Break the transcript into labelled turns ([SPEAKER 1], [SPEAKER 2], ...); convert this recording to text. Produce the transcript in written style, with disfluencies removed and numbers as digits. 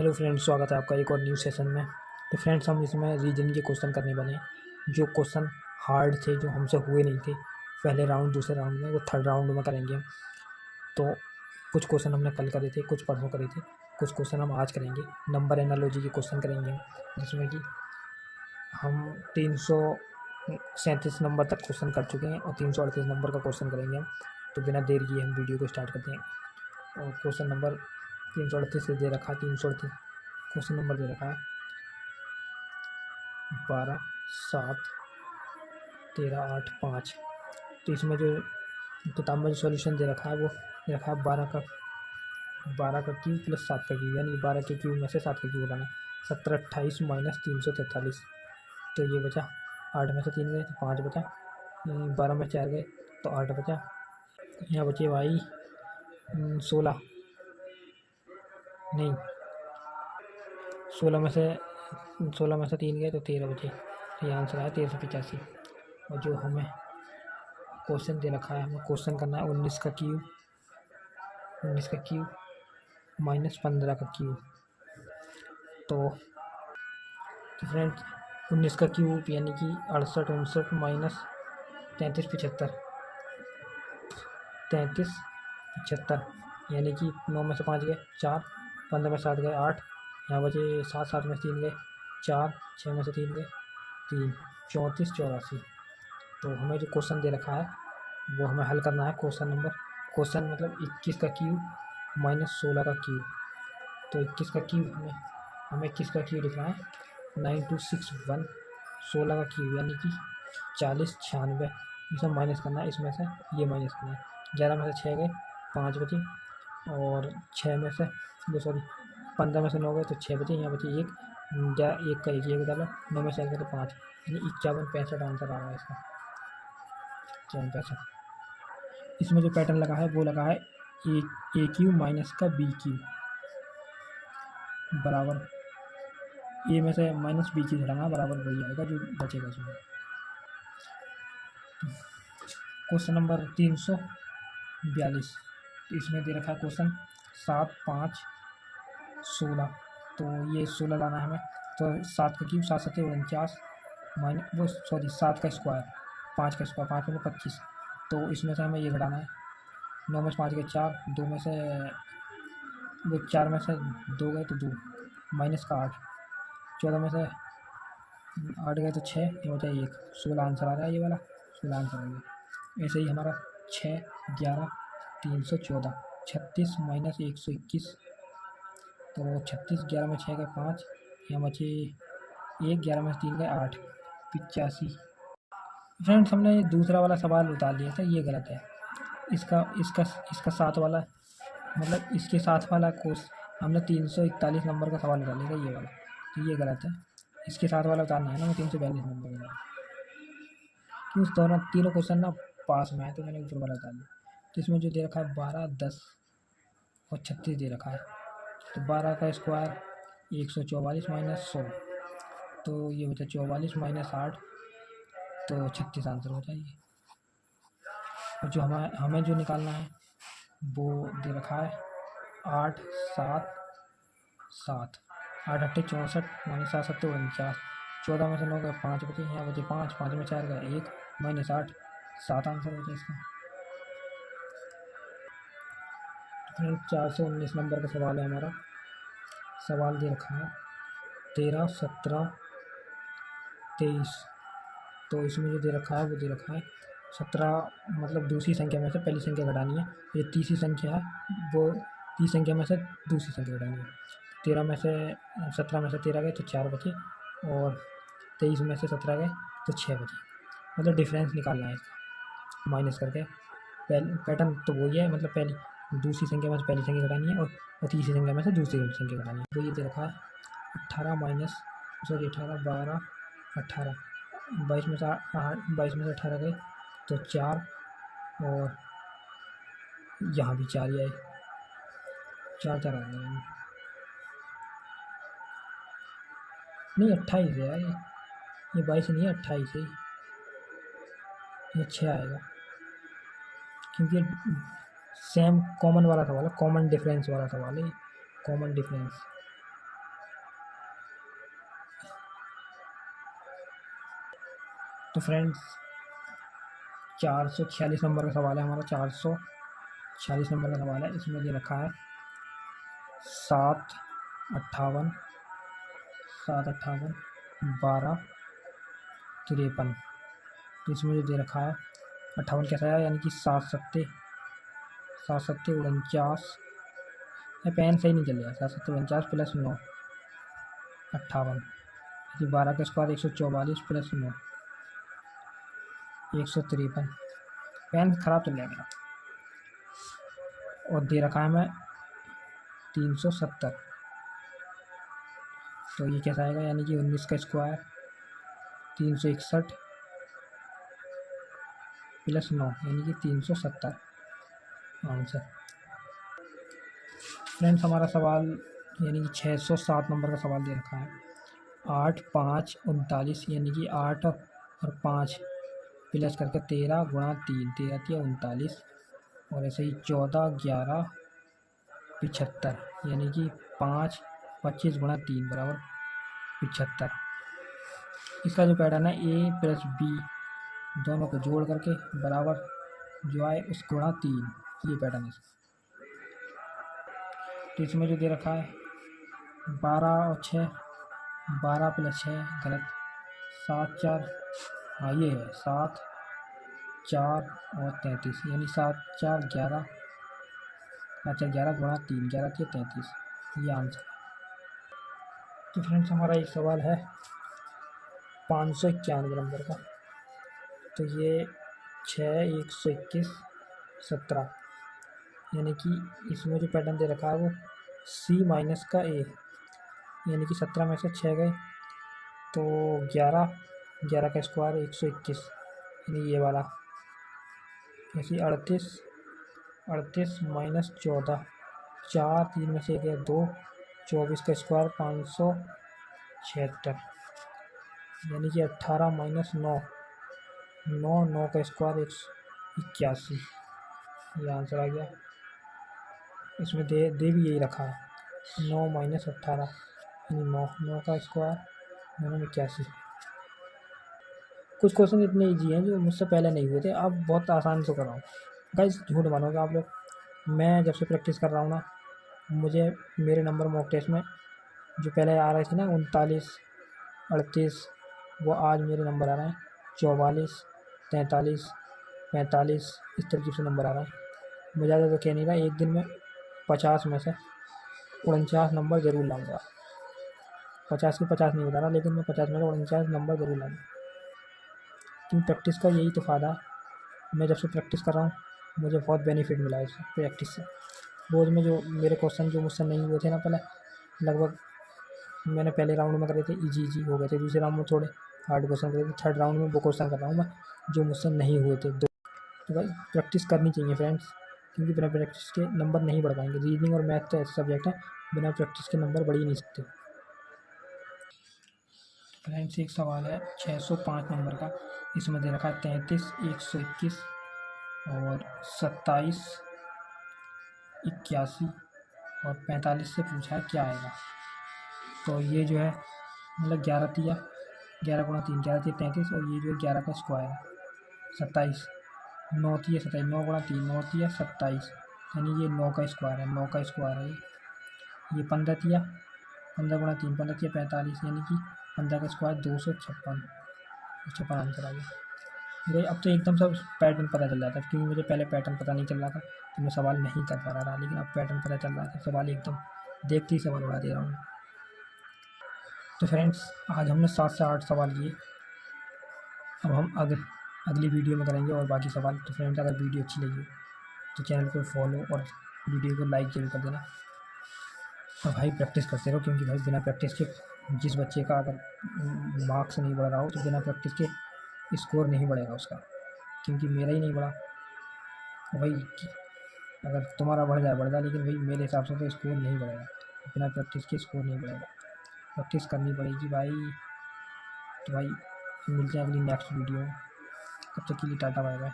[SPEAKER 1] Hello friends, स्वागत है आपका एक और न्यू सेशन में। तो फ्रेंड्स, हम इसमें रीजनिंग के क्वेश्चन करने वाले हैं। जो क्वेश्चन हार्ड थे, जो हमसे हुए नहीं थे पहले राउंड, दूसरे राउंड में, वो थर्ड राउंड में करेंगे हम। तो कुछ क्वेश्चन हमने कल करे थे, कुछ परसों करे थे, कुछ क्वेश्चन हम आज करेंगे। नंबर एनालॉजी के क्वेश्चन करेंगे हम, जिसमें कि हम 337 नंबर तक क्वेश्चन कर चुके हैं और 338 नंबर का क्वेश्चन करेंगे हम। तो बिना देर किए हम वीडियो को स्टार्ट करते हैं। और क्वेश्चन नंबर 338 से दे रखा है, 338 क्वेश्चन नंबर दे रखा है 12, 7, 13, 8, 5। तो इसमें जो किताब में जो सॉल्यूशन दे रखा है वो दे रखा है 12 का क्यूब प्लस 7 का क्यूब, यानी 12 के क्यूब में से 7 का क्यूब बनाना। 17, 28 माइनस 343। तो ये बचा 8 में से 3 गए तो 5 बचा, 12 में 4 गए तो 8 बचा। यहाँ बचे भाई 16 नहीं, 16 में से 3 गए तो 13 बचे। तो ये आंसर आया 1385। और जो हमें क्वेश्चन दे रखा है, हमें क्वेश्चन करना है 19 का क्यूब माइनस 15 का क्यूब। तो फ्रेंड्स, 19 का क्यूब यानी कि 68, 59 माइनस 33, 75 यानी कि 9 में से 5 गए 4, 15 में 7 गए 8, यहाँ बचे 7, 7 में से 3 गए 4, 6 में से 3 गए 3, 34, 84। तो हमें जो क्वेश्चन दे रखा है वो हमें हल करना है। क्वेश्चन मतलब 21 का क्यूब माइनस 16 का क्यूब। तो 21 का क्यूब हमें 21 का क्यूब लिखना है 9261। 16 का क्यूब यानी कि 4096। इसे माइनस करना है, इसमें से ये माइनस करना है। 11 में से 6 गए 5 बचे, और 6 में से 15 में से 9 गए तो 6 बचे, यहाँ बचे 1, एक का एक डाला, 9 में से 1 गए तो 5, यानी 51, 65 आंसर आ रहा है इसका। 51, 65। इसमें जो पैटर्न लगा है वो लगा है ए क्यूब माइनस का बी क्यूब बराबर ए में से माइनस बी क्यूब हटाना बराबर वही आएगा जो बचेगा इसमें। Question number 342। तो इसमें दे रखा है क्वेश्चन 7, 5, 16। तो ये 16 लाना है हमें। तो 7 का क्यूब 7, 7, 49 माइनस 7 का स्क्वायर 5 का स्क्वायर 5 में 25। तो इसमें से हमें ये घटाना है। 9 में से 5 गए 4, 2 में से 4 में से 2 गए तो 2, माइनस का 8, 14 में से 8 गए तो 6, ये बचा 1। 16 आंसर आ रहा है, ये वाला 16 आंसर आ गया। ऐसे ही हमारा 6, 11, 314, 36 माइनस 121। तो 36, 11 में 6 गए 5, यहाँ बचे 1, 11 में 3 गए 8, 85। फ्रेंड्स, हमने दूसरा वाला सवाल उतार लिया था, ये गलत है। इसका साथ वाला, मतलब इसके साथ वाला कोर्स हमने 341 नंबर का सवाल उतार लिया था, ये वाला। तो ये गलत है, इसके साथ वाला उतारना है ना, मैं 342 नंबर का। क्यों तीनों क्वेश्चन ना पास में है, तो मैंने ऊपर वाला उतार लिया। तो इसमें जो दे रखा है 12, 10 और 36 दे रखा है। तो 12 का स्क्वायर 144 माइनस 100, तो ये बचा 44 माइनस 8, तो 36 आंसर हो जाएगी। और जो हमें जो निकालना है वो दे रखा है 8, 7, 7, 8, 8, 64 माइनस 7, 7, 49। 14 में से 9 गए 5 बचे, यहाँ बचे 5, 5 में 4 गए 1, माइनस 8, 7 आंसर हो जाए इसका। 419 नंबर का सवाल है हमारा। सवाल दे रखा है 13, 17, 23। तो इसमें जो दे रखा है वो दे रखा है 17, मतलब दूसरी संख्या में से पहली संख्या घटानी है। ये तीसरी संख्या है, वो तीसरी संख्या में से दूसरी संख्या घटानी है। 17 में से 13 गए तो 4 बचे, और 23 में से 17 गए तो 6 बचे। मतलब डिफरेंस निकालना है इसका माइनस करके। पैटर्न तो वही है, मतलब दूसरी संख्या में से पहली संख्या घटानी है, और तीसरी संख्या में से दूसरी संख्या घटानी है। तो ये दे रखा है 18 माइनस 18, 12, 18, 22 में से 18 गए तो 4, और यहाँ भी 4 ही आए, 4 4 आ गए। नहीं, 28 है यार, ये 22 नहीं है, 28 है। ये 6 आएगा, क्योंकि सेम कॉमन वाला सवाल है, कॉमन डिफरेंस वाला सवाल है, कॉमन डिफरेंस। तो फ्रेंड्स 446 नंबर का सवाल है हमारा। 446 नंबर का सवाल है। इसमें दे रखा है 7 58 12 53। तो इसमें जो दे रखा है 58 कैसा है, यानी कि 7 49। पेन सही नहीं चल रहा। 7 49 प्लस 9 58। 12 का स्क्वायर 144 प्लस 9 153। पेन ख़राब चल रहा है मेरा। और दे रखा है हमें 370। तो ये कैसा आएगा, यानी कि 19 का स्क्वायर 361 प्लस 9 यानी कि 370 आंसर। फ्रेंड्स हमारा सवाल यानी कि 607 नंबर का सवाल दे रखा है। 8 5 39 यानी कि 8 और 5 प्लस करके 13 गुणा 3 13 3 39। और ऐसे ही 14 11 75 यानी कि 5 25 गुणा 3 बराबर 75। इसका जो पैटर्न है ए प्लस बी दोनों को जोड़ करके बराबर जो आए उस गुणा 3, ये पैटर्न है। तो इसमें जो दे रखा है 12 और 6 12 प्लस 6 गलत 7 4 हाँ ये है 7 4 और 33 यानी 7 4 11 अच्छा 11 गुणा 3 11 3 33 ये आंसर। तो फ्रेंड्स हमारा एक सवाल है 591 नंबर का। तो ये 6 121 17 यानी कि इसमें जो पैटर्न दे रखा है वो C माइनस का A यानी कि 17 में से 6 गए तो 11 11 का स्क्वायर 121 यानी ये वाला। ऐसे 38 माइनस 14 4 3 में से गया 2 24 का स्क्वायर 576 यानी कि 18 माइनस 9 9 का स्क्वायर 181 ये आंसर आ गया। इसमें दे भी यही रखा है 9 माइनस 18 यानी 9 का स्क्वायर 981। कुछ क्वेश्चन इतने इजी हैं जो मुझसे पहले नहीं हुए थे, अब बहुत आसान से कर रहा हूँ। गाइस झूठ मानोगे आप लोग, मैं जब से प्रैक्टिस कर रहा हूँ ना, मुझे मेरे नंबर मॉक टेस्ट में जो पहले आ रहे थे ना 39 38 वो आज मेरे नंबर आ रहे हैं 44 43 45 इस तरीके से नंबर आ रहा है। मैं ज़्यादा तो कह नहीं रहा, एक दिन में 50 में से 49 नंबर ज़रूर लाऊंगा। 50 के 50 नहीं बता रहा, लेकिन मैं 50 में से 49 नंबर ज़रूर लाऊंगा। क्योंकि प्रैक्टिस का यही तो फ़ायदा है। मैं जब से प्रैक्टिस कर रहा हूँ मुझे बहुत बेनिफिट मिला है इस प्रैक्टिस से। रोज़ में जो मेरे क्वेश्चन जो मुझसे नहीं हुए थे ना पहले, लगभग मैंने पहले राउंड में करे थे इजी हो गए थे, दूसरे राउंड में थोड़े हार्ड क्वेश्चन करे थे, थर्ड राउंड में वो क्वेश्चन कर रहा हूँ मैं जो मुझसे नहीं हुए थे। तो भाई प्रैक्टिस करनी चाहिए फ्रेंड्स, क्योंकि बिना प्रैक्टिस के नंबर नहीं बढ़ पाएंगे। रीजनिंग और मैथ तो ऐसे सब्जेक्ट हैं बिना प्रैक्टिस के नंबर बढ़ ही नहीं सकते। फ्रेंड्स एक सवाल है 605 नंबर का। इसमें दे रखा है 33 121 और 27 81 और 45 से पूछा है क्या आएगा। तो ये जो है मतलब 11 तिया 11 गुणा 3 11 तिया 33 और ये जो है 11 का स्क्वायर है 27 9 तिया 27 9 गुणा 3 9 तिया 27 यानी ये 9 का स्क्वायर है 9 का स्क्वायर है ये 15 तिया 15 गुणा 3 15 तिया 45 यानी कि 15 का स्क्वायर 256 आंसर आ गया। भाई अब तो एकदम सब पैटर्न पता चल जाता है, क्योंकि मुझे पहले पैटर्न पता नहीं चल रहा था तो मैं सवाल नहीं कर पा रहा था, लेकिन अब पैटर्न पता चल रहा था, सवाल एकदम देखते ही सवाल उड़ा दे रहा हूँ। तो फ्रेंड्स आज हमने 7 से 8 सवाल किए। अब हम अगली वीडियो में करेंगे और बाकी सवाल। तो फ्रेंड्स अगर वीडियो अच्छी लगी तो चैनल को फॉलो और वीडियो को लाइक जरूर कर देना। और भाई प्रैक्टिस करते रहो, क्योंकि भाई बिना प्रैक्टिस के जिस बच्चे का अगर मार्क्स नहीं बढ़ रहा हो तो बिना प्रैक्टिस के स्कोर नहीं बढ़ेगा उसका, क्योंकि मेरा ही नहीं बढ़ा। भाई अगर तुम्हारा बढ़ जाए, लेकिन भाई मेरे हिसाब से तो स्कोर नहीं बढ़ेगा, बिना प्रैक्टिस के स्कोर नहीं बढ़ेगा। प्रैक्टिस करनी पड़ेगी भाई। तो भाई मिलते हैं अगली नेक्स्ट वीडियो में, तब तक के लिए टाटा बाय बाय।